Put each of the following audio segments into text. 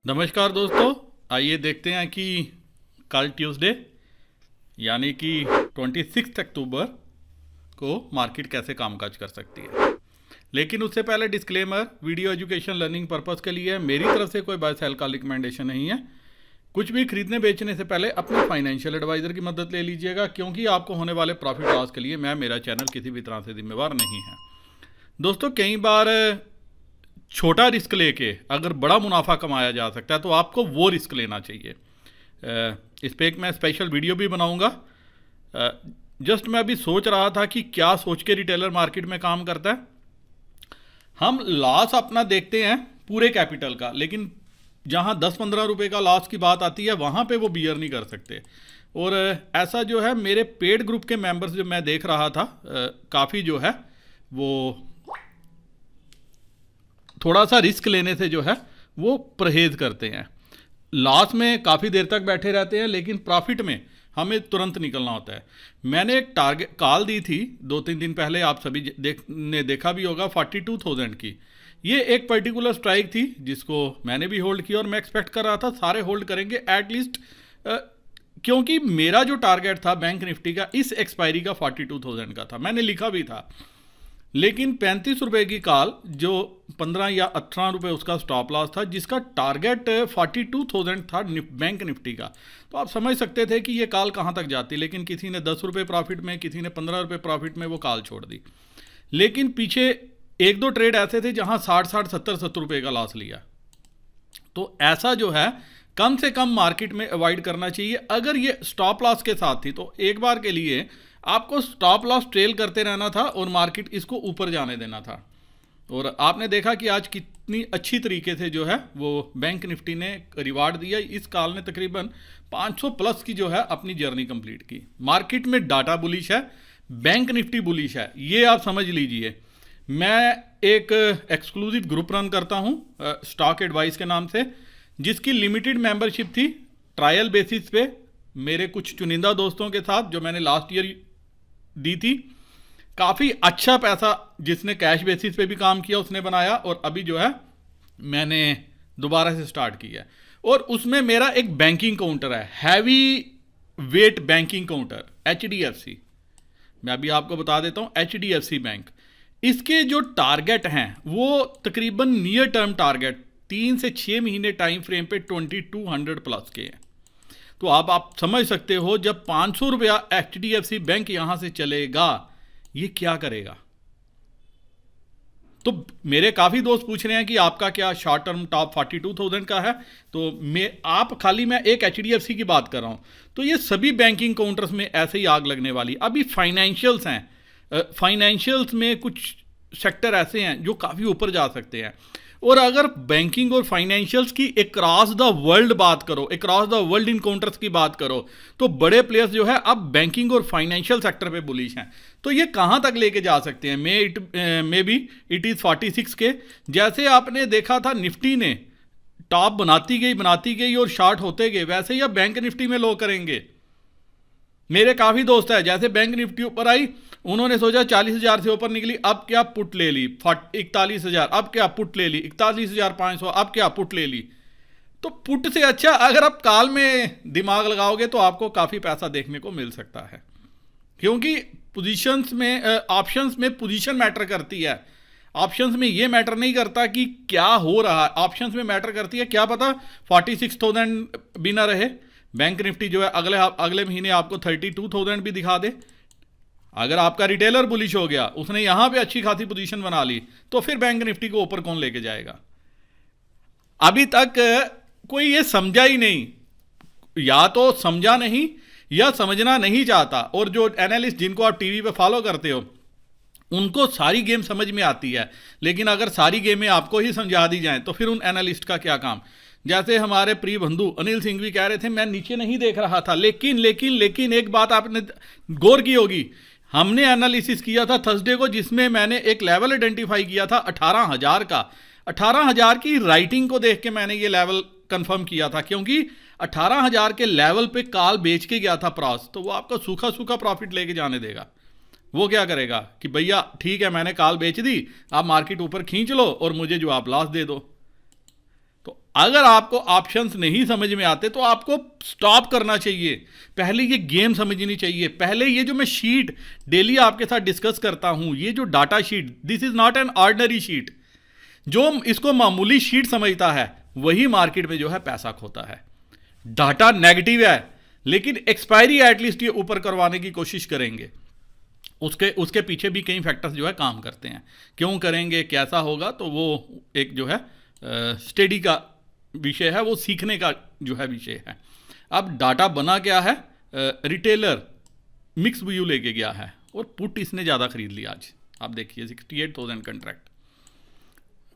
नमस्कार दोस्तों, आइए देखते हैं कि कल ट्यूसडे यानी कि 26 अक्टूबर को मार्केट कैसे कामकाज कर सकती है। लेकिन उससे पहले disclaimer, video education learning purpose के लिए है, मेरी तरफ से कोई बाय सेल का रिकमेंडेशन नहीं है। कुछ भी खरीदने बेचने से पहले अपने फाइनेंशियल एडवाइज़र की मदद ले लीजिएगा, क्योंकि आपको होने वाले प्रॉफिट लॉस के लिए मेरा चैनल किसी भी तरह से जिम्मेवार नहीं है। दोस्तों, कई बार छोटा रिस्क लेके अगर बड़ा मुनाफा कमाया जा सकता है तो आपको वो रिस्क लेना चाहिए। इस पर एक मैं स्पेशल वीडियो भी बनाऊंगा। जस्ट मैं अभी सोच रहा था कि क्या सोच के रिटेलर मार्केट में काम करता है। हम लॉस अपना देखते हैं पूरे कैपिटल का, लेकिन जहां 10-15 रुपए का लॉस की बात आती है वहां पे वो बियर नहीं कर सकते। और ऐसा जो है मेरे पेड ग्रुप के मेंबर्स जो मैं देख रहा था, काफ़ी जो है वो थोड़ा सा रिस्क लेने से जो है वो परहेज करते हैं। लॉस में काफ़ी देर तक बैठे रहते हैं, लेकिन प्रॉफिट में हमें तुरंत निकलना होता है। मैंने एक टारगेट कॉल दी थी 2-3 दिन पहले, आप सभी ने देखा भी होगा, 42,000 की। ये एक पर्टिकुलर स्ट्राइक थी जिसको मैंने भी होल्ड किया और मैं एक्सपेक्ट कर रहा था सारे होल्ड करेंगे एटलीस्ट, क्योंकि मेरा जो टारगेट था बैंक निफ्टी का इस एक्सपायरी का 42,000 का था, मैंने लिखा भी था। लेकिन 35 रुपए की कॉल, जो 15 या 18 रुपए उसका स्टॉप लॉस था, जिसका टारगेट 42,000 था बैंक निफ्टी का, तो आप समझ सकते थे कि ये कॉल कहाँ तक जाती। लेकिन किसी ने 10 रुपये प्रॉफिट में, किसी ने 15 रुपये प्रॉफिट में वो कॉल छोड़ दी। लेकिन पीछे एक दो ट्रेड ऐसे थे जहाँ 60-60, 70-70 रुपये का लॉस लिया। तो ऐसा जो है कम से कम मार्केट में अवॉइड करना चाहिए। अगर ये स्टॉप लॉस के साथ थी तो एक बार के लिए आपको स्टॉप लॉस ट्रेल करते रहना था और मार्केट इसको ऊपर जाने देना था। और आपने देखा कि आज कितनी अच्छी तरीके से जो है वो बैंक निफ्टी ने रिवार्ड दिया। इस कॉल ने तकरीबन 500 प्लस की जो है अपनी जर्नी कंप्लीट की। मार्केट में डाटा बुलिश है, बैंक निफ्टी बुलिश है, ये आप समझ लीजिए। मैं एक एक्सक्लूसिव ग्रुप रन करता हूँ स्टॉक एडवाइस के नाम से, जिसकी लिमिटेड मेंबरशिप थी ट्रायल बेसिस पे मेरे कुछ चुनिंदा दोस्तों के साथ, जो मैंने लास्ट ईयर दी थी। काफ़ी अच्छा पैसा जिसने कैश बेसिस पे भी काम किया उसने बनाया, और अभी जो है मैंने दोबारा से स्टार्ट किया। और उसमें मेरा एक बैंकिंग काउंटर है, heavy weight banking counter, HDFC। मैं अभी आपको बता देता हूँ, HDFC बैंक। इसके जो टारगेट हैं वो तकरीबन नियर टर्म टारगेट 3 से 6 महीने टाइम फ्रेम पे 2200 प्लस के हैं। तो आप समझ सकते हो, जब 500 रुपया HDFC बैंक यहां से चलेगा ये क्या करेगा। तो मेरे काफ़ी दोस्त पूछ रहे हैं कि आपका क्या शॉर्ट टर्म टॉप 42,000 का है। तो मैं एक HDFC की बात कर रहा हूं। तो ये सभी बैंकिंग काउंटर्स में ऐसे ही आग लगने वाली। अभी फाइनेंशियल्स हैं, फाइनेंशियल्स में कुछ सेक्टर ऐसे हैं जो काफ़ी ऊपर जा सकते हैं। और अगर बैंकिंग और फाइनेंशियल्स की अक्रॉस द वर्ल्ड बात करो, अक्रॉस द वर्ल्ड इनकाउंटर्स की बात करो, तो बड़े प्लेयर्स जो है अब बैंकिंग और फाइनेंशियल सेक्टर पे बुलिश हैं। तो ये कहाँ तक लेके जा सकते हैं? मे बी इट इज़ 46 के। जैसे आपने देखा था निफ्टी ने टॉप बनाती गई और शॉर्ट होते गए, वैसे ही अब बैंक निफ्टी में लो करेंगे। मेरे काफ़ी दोस्त हैं, जैसे बैंक निफ्टी ऊपर आई उन्होंने सोचा 40,000 से ऊपर निकली, अब क्या पुट ले ली 41,000, अब क्या पुट ले ली 41,500, अब क्या पुट ले ली। तो पुट से अच्छा अगर आप कॉल में दिमाग लगाओगे तो आपको काफ़ी पैसा देखने को मिल सकता है, क्योंकि पोजीशंस में, ऑप्शंस में पोजीशन मैटर करती है। ऑप्शंस में ये मैटर नहीं करता कि क्या हो रहा है, ऑप्शंस में मैटर करती है क्या पता 46,000 भी ना रहे, बैंक निफ्टी जो है अगले महीने आपको 32,000 भी दिखा दे। अगर आपका रिटेलर बुलिश हो गया, उसने यहां पे अच्छी खासी पोजीशन बना ली, तो फिर बैंक निफ्टी को ऊपर कौन लेके जाएगा। अभी तक कोई ये समझा ही नहीं, या तो समझा नहीं या समझना नहीं चाहता। और जो एनालिस्ट जिनको आप टीवी पे फॉलो करते हो उनको सारी गेम समझ में आती है, लेकिन अगर सारी गेमें आपको ही समझा दी जाएं तो फिर उन एनालिस्ट का क्या काम। जैसे हमारे प्रिय बंधु अनिल सिंह भी कह रहे थे, मैं नीचे नहीं देख रहा था, लेकिन एक बात आपने गौर की होगी, हमने एनालिसिस किया था थर्सडे को, जिसमें मैंने एक लेवल आइडेंटिफाई किया था 18,000 का। 18,000 की राइटिंग को देख के मैंने ये लेवल कंफर्म किया था, क्योंकि 18,000 के लेवल पे कॉल बेच के गया था प्रॉस, तो वो आपको सूखा सूखा प्रॉफिट लेके जाने देगा। वो क्या करेगा कि भैया ठीक है मैंने कॉल बेच दी, आप मार्केट ऊपर खींच लो और मुझे जो आप लॉस दे दो। तो अगर आपको ऑप्शंस नहीं समझ में आते तो आपको स्टॉप करना चाहिए, पहले ये गेम समझनी चाहिए। पहले ये जो मैं शीट डेली आपके साथ डिस्कस करता हूं, ये जो data sheet, this is not an ordinary sheet. जो इसको मामूली शीट समझता है वही मार्केट में जो है पैसा खोता है। डाटा नेगेटिव है लेकिन एक्सपायरी एटलीस्ट ये ऊपर करवाने की कोशिश करेंगे। उसके पीछे भी कई फैक्टर्स जो है काम करते हैं। क्यों करेंगे, कैसा होगा, तो वो एक जो है स्टडी का विषय है, वो सीखने का जो है विषय है। अब डाटा बना क्या है, रिटेलर मिक्स व्यू लेके गया है और पुट इसने ज़्यादा खरीद लिया आज। आप देखिए 68,000 कंट्रैक्ट,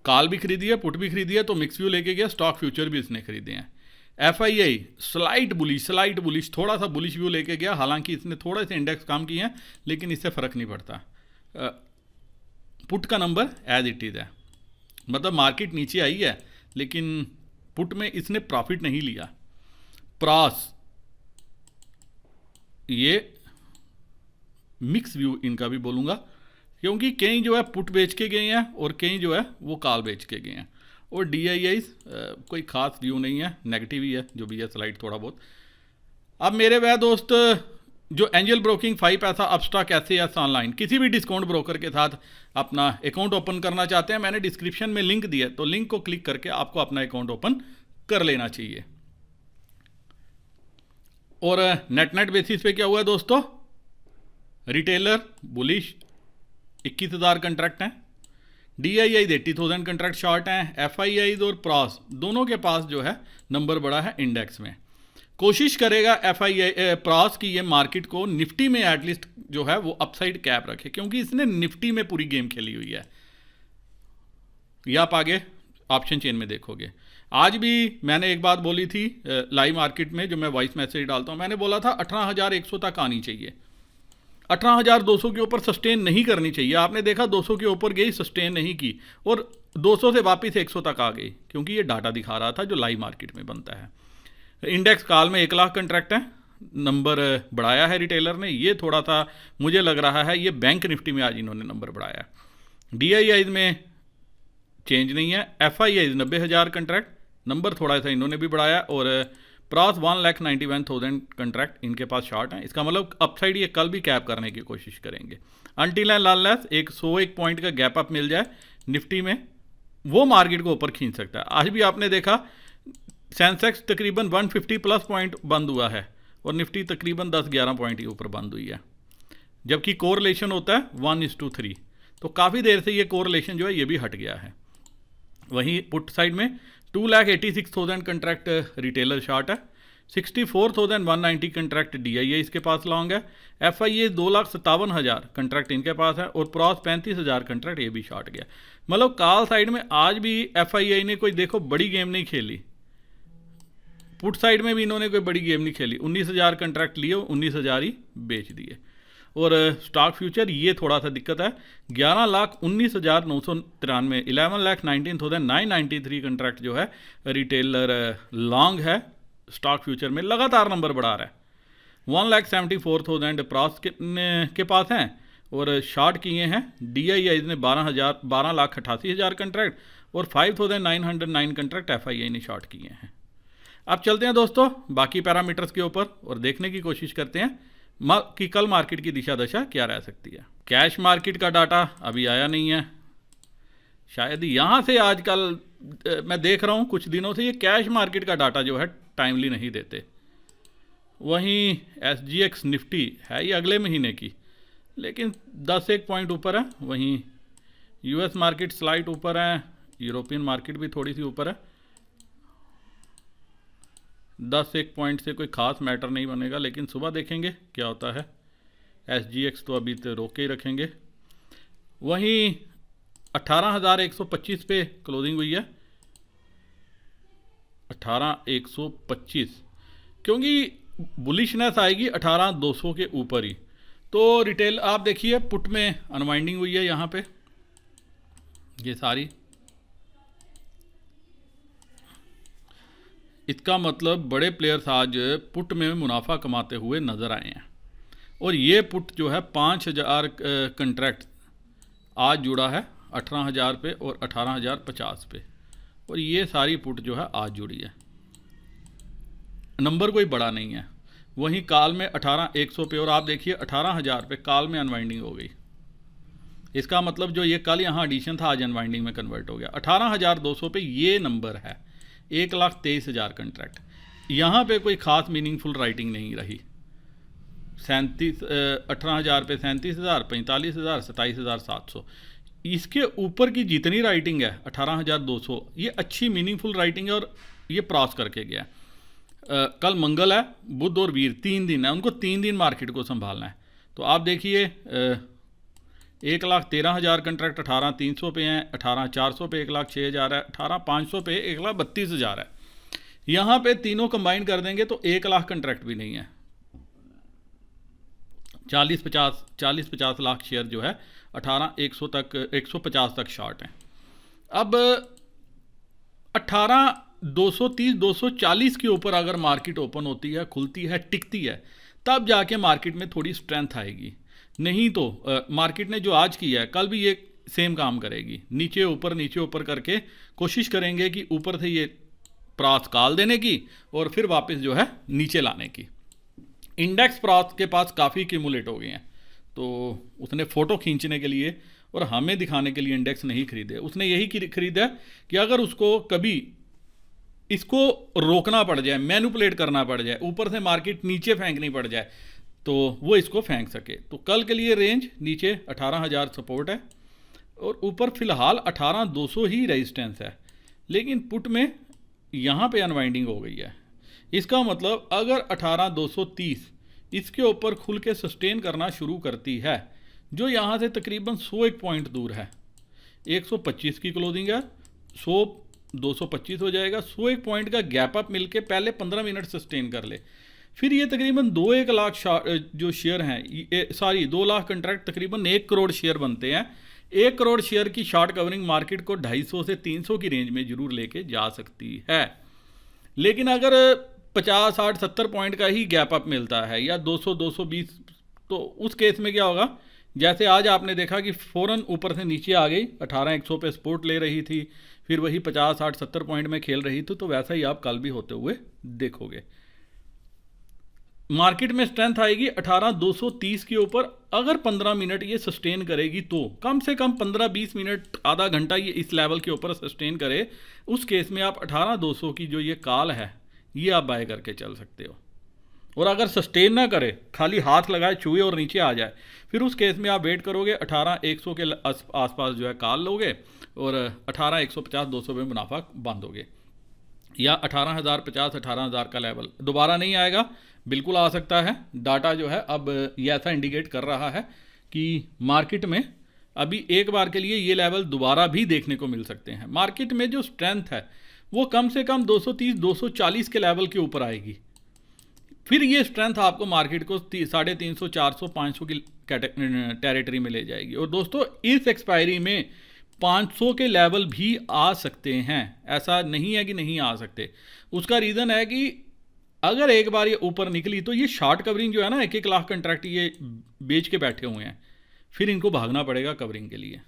कॉल भी खरीदी है, पुट भी खरीदी है, तो मिक्स व्यू लेके गया। स्टॉक फ्यूचर भी इसने खरीदे हैं। FII स्लाइट बुलिश, थोड़ा सा बुलिश व्यू लेके गया, हालांकि इसने थोड़े से इंडेक्स कम किए हैं लेकिन इससे फ़र्क नहीं पड़ता। पुट का नंबर एज इट इज़ है, मतलब मार्केट नीचे आई है लेकिन पुट में इसने प्रॉफिट नहीं लिया। प्रॉस, ये मिक्स व्यू इनका भी बोलूँगा, क्योंकि कई जो है पुट बेच के गए हैं और कई जो है वो कॉल बेच के गए हैं। और DII कोई ख़ास व्यू नहीं है, नेगेटिव ही है जो भी है स्लाइड थोड़ा बहुत। अब मेरे वह दोस्त जो एंजल ब्रोकिंग 5 पैसा, अपस्टॉक, SAS ऑनलाइन, किसी भी डिस्काउंट ब्रोकर के साथ अपना अकाउंट ओपन करना चाहते हैं, मैंने डिस्क्रिप्शन में लिंक दिया, तो लिंक को क्लिक करके आपको अपना अकाउंट ओपन कर लेना चाहिए। और नेट बेसिस पे क्या हुआ है दोस्तों, रिटेलर बुलिश 21,000 कंट्रैक्ट हैं, DII 80,000 कंट्रैक्ट शॉर्ट हैं, FII और प्रॉस दोनों के पास जो है नंबर बड़ा है इंडेक्स में। कोशिश करेगा प्रॉस की ये मार्केट को निफ्टी में एटलीस्ट जो है वो अपसाइड कैप रखे, क्योंकि इसने निफ्टी में पूरी गेम खेली हुई है। ये आप आगे ऑप्शन चेन में देखोगे। आज भी मैंने एक बात बोली थी लाइव मार्केट में, जो मैं वॉइस मैसेज डालता हूँ, मैंने बोला था 18,100 तक आनी चाहिए, 18,200 के ऊपर सस्टेन नहीं करनी चाहिए। आपने देखा 200 के ऊपर गई, सस्टेन नहीं की और 200 से वापस 100 तक आ गई, क्योंकि ये डाटा दिखा रहा था जो लाइव मार्केट में बनता है। इंडेक्स कॉल में 1 लाख कंट्रैक्ट है, नंबर बढ़ाया है रिटेलर ने। ये थोड़ा सा मुझे लग रहा है ये बैंक निफ्टी में आज इन्होंने नंबर बढ़ाया है। DII में चेंज नहीं है। FII 90,000 कंट्रैक्ट, नंबर थोड़ा सा इन्होंने भी बढ़ाया। और प्रॉस 1,91,000 कंट्रैक्ट इनके पास शॉर्ट हैं। इसका मतलब अपसाइड ये कल भी कैप करने की कोशिश करेंगे। अनटिल एंड अनलेस 101 पॉइंट का गैप अप मिल जाए निफ्टी में, वो मार्केट को ऊपर खींच सकता है। आज भी आपने देखा सेंसेक्स तकरीबन 150 प्लस पॉइंट बंद हुआ है और निफ्टी तकरीबन 10-11 पॉइंट ही ऊपर बंद हुई है, जबकि कोरिलेशन होता है 1:3। तो काफ़ी देर से ये कोरिलेशन जो है ये भी हट गया है। वहीं पुट साइड में 2,86,000 कंट्रैक्ट रिटेलर शॉर्ट है, 64,190 कंट्रैक्ट DII इसके पास लॉन्ग है, FII 2,57,000 कंट्रैक्ट इनके पास है और प्रॉस 35,000 कंट्रैक्ट ये भी शॉर्ट गया। मतलब कॉल साइड में आज भी FII ने कोई देखो बड़ी गेम नहीं खेली, पुट साइड में भी इन्होंने कोई बड़ी गेम नहीं खेली। 19,000 कंट्रैक्ट लिए, 19,000 ही बेच दिए। और स्टॉक फ्यूचर ये थोड़ा सा दिक्कत है, 11,19,993, 11,19,993 कंट्रैक्ट जो है रिटेलर लॉन्ग है स्टॉक फ्यूचर में, लगातार नंबर बढ़ा रहा है। 1,74,000 प्रॉस के पास हैं और शॉर्ट किए हैं DII ने 12,88,000 कंट्रैक्ट और 5,909 कंट्रैक्ट FII ने शॉर्ट किए हैं। अब चलते हैं दोस्तों बाकी पैरामीटर्स के ऊपर और देखने की कोशिश करते हैं कि कल मार्केट की दिशा दशा क्या रह सकती है। कैश मार्केट का डाटा अभी आया नहीं है, शायद यहाँ से आजकल मैं देख रहा हूँ कुछ दिनों से ये कैश मार्केट का डाटा जो है टाइमली नहीं देते। वहीं SGX निफ्टी है ये अगले महीने की, लेकिन 10-1 पॉइंट ऊपर है। वहीं US मार्केट स्लाइड ऊपर है, यूरोपियन मार्केट भी थोड़ी सी ऊपर है। 10-1 पॉइंट से कोई ख़ास मैटर नहीं बनेगा, लेकिन सुबह देखेंगे क्या होता है। SGX तो अभी तो रोके ही रखेंगे। वहीं 18,125 पे क्लोजिंग हुई है, 18,125, क्योंकि बुलिशनेस आएगी 18,200 के ऊपर ही। तो रिटेल आप देखिए पुट में अनवाइंडिंग हुई है यहाँ पे, ये सारी, इसका मतलब बड़े प्लेयर्स आज पुट में मुनाफा कमाते हुए नज़र आए हैं। और ये पुट जो है 5,000 कंट्रैक्ट आज जुड़ा है 18,000 पे और 18,050 पे। और ये सारी पुट जो है आज जुड़ी है, नंबर कोई बड़ा नहीं है। वहीं कॉल में 18,100 पे, और आप देखिए 18,000 पे कॉल में अनवाइंडिंग हो गई। इसका मतलब जो ये कल यहाँ एडिशन था आज अनवाइंडिंग में कन्वर्ट हो गया। 18,200 पे ये नंबर है, 1,23,000 कंट्रैक्ट। यहाँ पे कोई ख़ास मीनिंगफुल राइटिंग नहीं रही। 18,000 पे 37,000, 45,000, 27,700, इसके ऊपर की जितनी राइटिंग है 18,200, ये अच्छी मीनिंगफुल राइटिंग है और ये क्रॉस करके गया। कल मंगल है, बुध और वीर 3 दिन है, उनको 3 दिन मार्केट को संभालना है। तो आप देखिए 1,13,000 कंट्रैक्ट 18,300 पे हैं, 18,400 पे 1,06,000 है, 18,500 पे 1,32,000 है। यहाँ पे तीनों कंबाइन कर देंगे तो 1,00,000 कंट्रैक्ट भी नहीं है। 40-50 लाख शेयर जो है 18,100 तक 150 तक शॉर्ट हैं। अब 18,230 240 के ऊपर अगर मार्केट ओपन होती है, खुलती है, टिकती है, तब जाके मार्केट में थोड़ी स्ट्रेंथ आएगी। नहीं तो मार्केट ने जो आज किया है कल भी ये सेम काम करेगी, नीचे ऊपर करके कोशिश करेंगे कि ऊपर से ये प्रास काल देने की और फिर वापस जो है नीचे लाने की। इंडेक्स प्रास के पास काफ़ी क्यूमुलेट हो गए हैं, तो उसने फ़ोटो खींचने के लिए और हमें दिखाने के लिए इंडेक्स नहीं खरीदे। उसने यही खरीदा कि अगर उसको कभी इसको रोकना पड़ जाए, मैनिपुलेट करना पड़ जाए, ऊपर से मार्केट नीचे फेंकनी पड़ जाए, तो वो इसको फेंक सके। तो कल के लिए रेंज नीचे 18,000 सपोर्ट है और ऊपर फिलहाल 18,200 ही रेजिस्टेंस है। लेकिन पुट में यहाँ पे अनवाइंडिंग हो गई है। इसका मतलब अगर 18,230 इसके ऊपर खुल के सस्टेन करना शुरू करती है, जो यहाँ से तकरीबन 101 पॉइंट दूर है, 125 की क्लोजिंग है, 100 225 हो जाएगा, 101 पॉइंट का गैप अप मिलके पहले 15 मिनट सस्टेन कर ले, फिर ये तकरीबन 2-1 लाख जो शेयर हैं, 2 लाख कंट्रैक्ट तकरीबन 1 करोड़ शेयर बनते हैं। 1 करोड़ शेयर की शॉर्ट कवरिंग मार्केट को 250 से 300 की रेंज में जरूर लेके जा सकती है। लेकिन अगर 50, 60, 70 पॉइंट का ही गैप अप मिलता है या 200, 220, तो उस केस में क्या होगा, जैसे आज आपने देखा कि फ़ौरन ऊपर से नीचे आ गई, 18,100 पे सपोर्ट ले रही थी, फिर वही 50, 60, 70 पॉइंट में खेल रही थी, तो वैसा ही आप कल भी होते हुए देखोगे। मार्केट में स्ट्रेंथ आएगी 18,230 के ऊपर। अगर 15 मिनट ये सस्टेन करेगी तो कम से कम 15-20 मिनट, आधा घंटा ये इस लेवल के ऊपर सस्टेन करे, उस केस में आप 18,200 की जो ये कॉल है ये आप बाय करके चल सकते हो। और अगर सस्टेन ना करे, खाली हाथ लगाए छुए और नीचे आ जाए, फिर उस केस में आप वेट करोगे, 18,100 के आसपास जो है कॉल लोगे और 18,150 200 में मुनाफा बांधोगे। या 18,050 18,000 का लेवल दोबारा नहीं आएगा, बिल्कुल आ सकता है। डाटा जो है अब ये ऐसा इंडिकेट कर रहा है कि मार्केट में अभी एक बार के लिए ये लेवल दोबारा भी देखने को मिल सकते हैं। मार्केट में जो स्ट्रेंथ है वो कम से कम 230 240 के लेवल के ऊपर आएगी, फिर ये स्ट्रेंथ आपको मार्केट को 350 400 500 की टेरिटरी में ले जाएगी। और दोस्तों इस एक्सपायरी में 500 के लेवल भी आ सकते हैं, ऐसा नहीं है कि नहीं आ सकते। उसका रीज़न है कि अगर एक बार ये ऊपर निकली तो ये शॉर्ट कवरिंग जो है ना, 1-1 लाख कंट्रैक्ट ये बेच के बैठे हुए हैं, फिर इनको भागना पड़ेगा कवरिंग के लिए।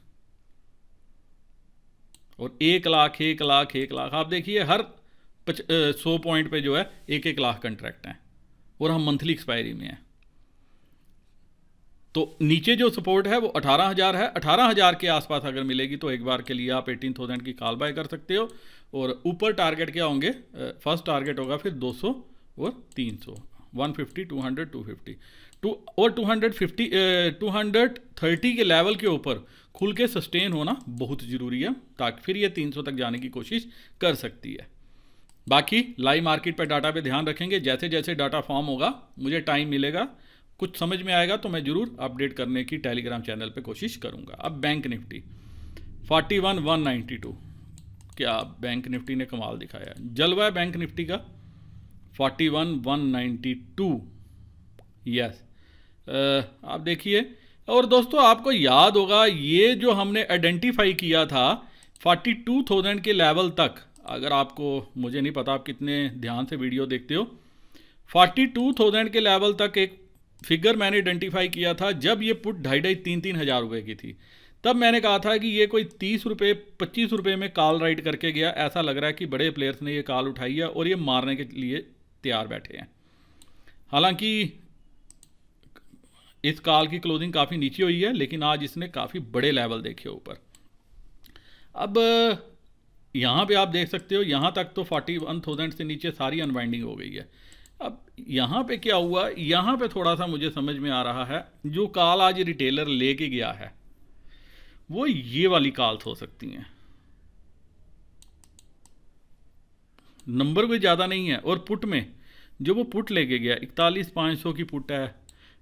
और 1 लाख 1 लाख 1 लाख आप देखिए, हर 100 पॉइंट पे जो है 1-1 लाख कंट्रैक्ट हैं और हम मंथली एक्सपायरी में हैं। तो नीचे जो सपोर्ट है वो 18,000 है। 18,000 के आसपास अगर मिलेगी तो एक बार के लिए आप 18,000 की कॉल बाय कर सकते हो। और ऊपर टारगेट क्या होंगे, फर्स्ट टारगेट होगा फिर 200 और 300, 150 200 250 और 230 के लेवल के ऊपर खुल के सस्टेन होना बहुत ज़रूरी है, ताकि फिर ये 300 तक जाने की कोशिश कर सकती है। बाकी लाइव मार्केट पर डाटा पे ध्यान रखेंगे, जैसे जैसे डाटा फॉर्म होगा, मुझे टाइम मिलेगा, कुछ समझ में आएगा तो मैं ज़रूर अपडेट करने की टेलीग्राम चैनल पे कोशिश करूँगा। अब बैंक निफ्टी 41,192, क्या बैंक निफ्टी ने कमाल दिखाया, जलवा है बैंक निफ्टी का। 41,192, यस। आप देखिए, और दोस्तों आपको याद होगा ये जो हमने आइडेंटिफाई किया था 42,000 के लेवल तक, अगर आपको, मुझे नहीं पता आप कितने ध्यान से वीडियो देखते हो, 42,000 के लेवल तक एक फिगर मैंने आइडेंटिफाई किया था जब ये पुट 2,500-3,000 रुपये की थी। तब मैंने कहा था कि ये कोई 30 रुपये 25 रुपये में कॉल राइट करके गया, ऐसा लग रहा है कि बड़े प्लेयर्स ने ये कॉल उठाई है और ये मारने के लिए तैयार बैठे हैं। हालांकि इस कॉल की क्लोजिंग काफ़ी नीचे हुई है, लेकिन आज इसने काफ़ी बड़े लेवल देखे ऊपर। अब यहाँ पे आप देख सकते हो, यहाँ तक तो 41,000 से नीचे सारी अनवाइंडिंग हो गई है। अब यहाँ पे क्या हुआ, यहाँ पे थोड़ा सा मुझे समझ में आ रहा है, जो कॉल आज रिटेलर लेके गया है वो ये वाली कॉल्स हो सकती हैं। नंबर कोई ज़्यादा नहीं है, और पुट में जो वो पुट लेके गया 41,500 की पुट है,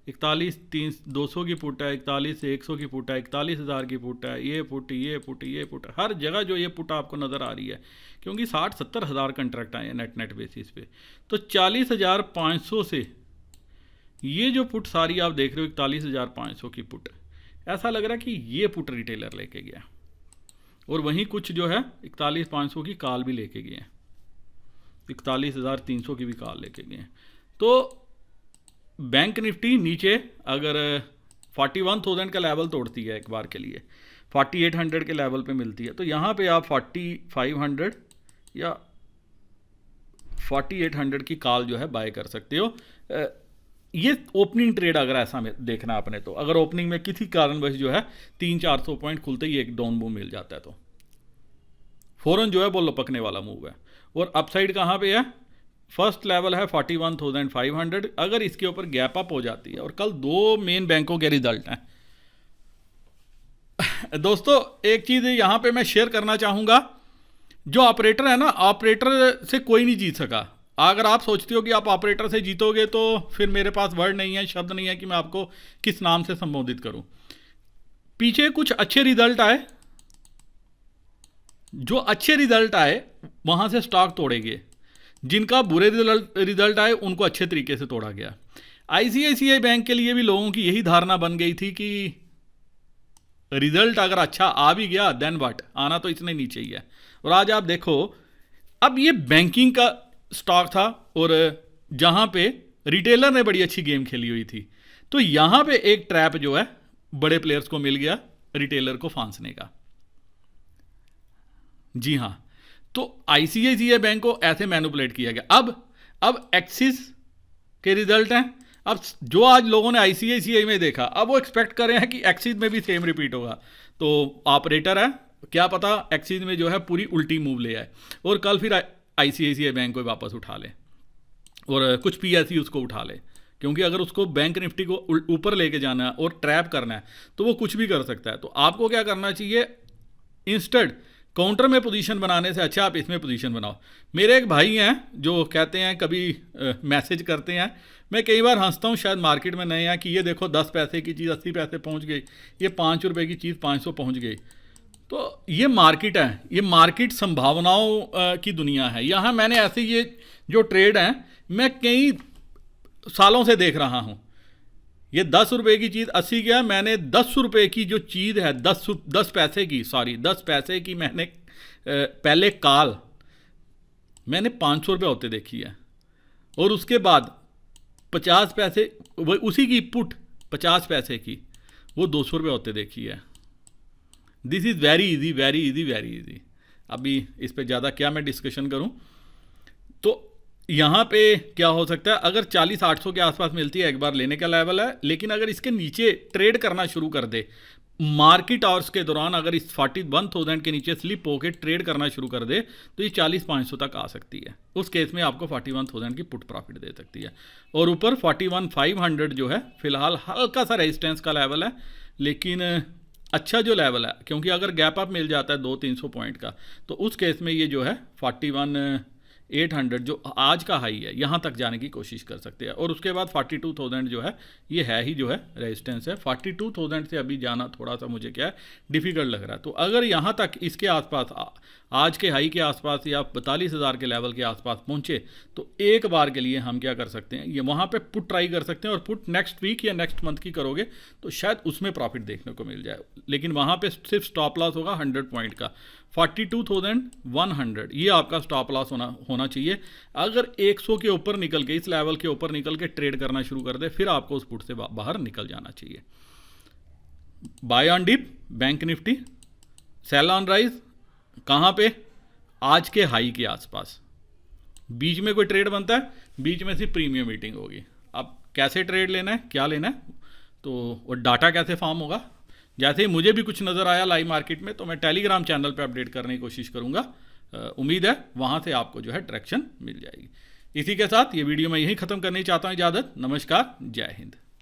41,200 की पुट है, 41,100 की पुट है, 41,000 की पुट है, ये पुट ये पुट ये पुट, हर जगह जो ये पुट आपको नज़र आ रही है, क्योंकि 60-70 हज़ार कंट्रैक्ट आए हैं नेट बेसिस पे। तो 40,500 से ये जो पुट सारी आप देख रहे हो 41,500 की पुट, ऐसा लग रहा है कि ये पुट रिटेलर लेके गया, और वहीं कुछ जो है 41,500 की कॉल भी लेके गए हैं, 41,300 की भी कॉल लेके गए हैं। तो बैंक निफ्टी नीचे अगर 41,000 का लेवल तोड़ती है एक बार के लिए, 4800 के लेवल पे मिलती है, तो यहाँ पे आप 4500 या 4800 की कॉल जो है बाय कर सकते हो। ये ओपनिंग ट्रेड अगर ऐसा में देखना आपने, तो अगर ओपनिंग में किसी कारणवश जो है 300-400 पॉइंट खुलते ही एक डाउन मूव मिल जाता है, तो फ़ौरन जो है वो लपकने वाला मूव है। और अपसाइड कहाँ पे है, फर्स्ट लेवल है 41,500, अगर इसके ऊपर गैप अप हो जाती है, और कल 2 मेन बैंकों के रिजल्ट हैं। दोस्तों एक चीज़ यहाँ पे मैं शेयर करना चाहूँगा, जो ऑपरेटर है ना, ऑपरेटर से कोई नहीं जीत सका। अगर आप सोचते हो कि आप ऑपरेटर से जीतोगे तो फिर मेरे पास वर्ड नहीं है, शब्द नहीं है कि मैं आपको किस नाम से संबोधित करूं। पीछे कुछ अच्छे रिजल्ट आए, जो अच्छे रिजल्ट आए वहां से स्टॉक तोड़े गए, जिनका बुरे रिजल्ट आए उनको अच्छे तरीके से तोड़ा गया। आईसीआईसीआई बैंक के लिए भी लोगों की यही धारणा बन गई थी कि रिजल्ट अगर अच्छा आ भी गया देन व्हाट, आना तो इसने नीचे ही है। और आज आप देखो, अब ये बैंकिंग का स्टॉक था और जहां पे रिटेलर ने बड़ी अच्छी गेम खेली हुई थी, तो यहां पे एक ट्रैप जो है बड़े प्लेयर्स को मिल गया रिटेलर को फांसने का। जी हां, तो आईसीआईसीआई बैंक को ऐसे मैनिपुलेट किया गया। अब एक्सिस के रिजल्ट हैं, अब जो आज लोगों ने आईसीआईसीआई में देखा, अब वो एक्सपेक्ट कर रहे हैं कि एक्सिस में भी सेम रिपीट होगा। तो ऑपरेटर है, क्या पता एक्सिस में जो है पूरी उल्टी मूव ले आए और कल फिर आईसीआईसीआई बैंक को वापस उठा ले और कुछ पीएसयू उसको उठा ले, क्योंकि अगर उसको बैंक निफ्टी को ऊपर लेके जाना है और ट्रैप करना है तो वो कुछ भी कर सकता है। तो आपको क्या करना चाहिए, इंस्टेड काउंटर में पोजीशन बनाने से अच्छा आप इसमें पोजीशन बनाओ। मेरे एक भाई हैं जो कहते हैं, कभी मैसेज करते हैं, मैं कई बार हंसता हूँ, शायद मार्केट में नए हैं, कि ये देखो 10 पैसे की चीज़ 80 पैसे पहुँच गई, ये 5 रुपये की चीज़ 500 पहुँच गई। तो ये मार्केट है, ये मार्केट संभावनाओं की दुनिया है। यहाँ मैंने ऐसे ये जो ट्रेड हैं मैं कई सालों से देख रहा हूँ। ये 10 रुपये की चीज़ 80 गया, मैंने 10 रुपये की जो चीज़ है 10 पैसे की, सॉरी 10 पैसे की मैंने पहले कॉल मैंने 500 रुपये होते देखी है, और उसके बाद 50 पैसे उसी की पुट 50 पैसे की वो 200 रुपये होते देखी है। This is very easy, very easy, very easy. अभी इस पे ज़्यादा क्या मैं डिस्कशन करूं। तो यहाँ पे क्या हो सकता है, अगर 40-800 के आसपास मिलती है एक बार लेने का लेवल है, लेकिन अगर इसके नीचे ट्रेड करना शुरू कर दे मार्केट आवर्स के दौरान, अगर इस 41,000 के नीचे स्लिप होकर ट्रेड करना शुरू कर दे तो ये 40-500 तक आ सकती है। उस केस में आपको 41,000 की पुट प्रॉफिट दे सकती है। और ऊपर 41,500 जो है फिलहाल हल्का सा रेजिस्टेंस का लेवल है, लेकिन अच्छा जो लेवल है, क्योंकि अगर गैप अप मिल जाता है 200-300 पॉइंट का, तो उस केस में ये जो है 41,800 जो आज का हाई है यहाँ तक जाने की कोशिश कर सकते हैं। और उसके बाद 42,000 जो है ये है ही जो है रेजिस्टेंस है। 42,000 से अभी जाना थोड़ा सा मुझे क्या है डिफ़िकल्ट लग रहा है। तो अगर यहाँ तक इसके आसपास आज के हाई के आसपास या 42,000 के लेवल के आसपास पहुँचे तो एक बार के लिए हम क्या कर सकते हैं, ये वहाँ पे पुट ट्राई कर सकते हैं, और पुट नेक्स्ट वीक या नेक्स्ट मंथ की करोगे तो शायद उसमें प्रॉफिट देखने को मिल जाए। लेकिन वहाँ पे सिर्फ स्टॉप लॉस होगा 100 पॉइंट का, 42,100 ये आपका स्टॉप लॉस होना चाहिए। अगर 100 के ऊपर निकल के, इस लेवल के ऊपर निकल के ट्रेड करना शुरू कर दे, फिर आपको उस पुट से बाहर निकल जाना चाहिए। Buy on dip bank Nifty, sell on rise कहाँ पे, आज के हाई के आसपास, बीच में कोई ट्रेड बनता है, बीच में सिर्फ प्रीमियम मीटिंग होगी। अब कैसे ट्रेड लेना है, क्या लेना है, तो वो डाटा कैसे फॉर्म होगा, जैसे ही मुझे भी कुछ नज़र आया लाइव मार्केट में तो मैं टेलीग्राम चैनल पे अपडेट करने की कोशिश करूँगा। उम्मीद है वहाँ से आपको जो है ट्रैक्शन मिल जाएगी। इसी के साथ ये वीडियो मैं यहीं ख़त्म करनी चाहता हूँ। इजाज़त, नमस्कार, जय हिंद।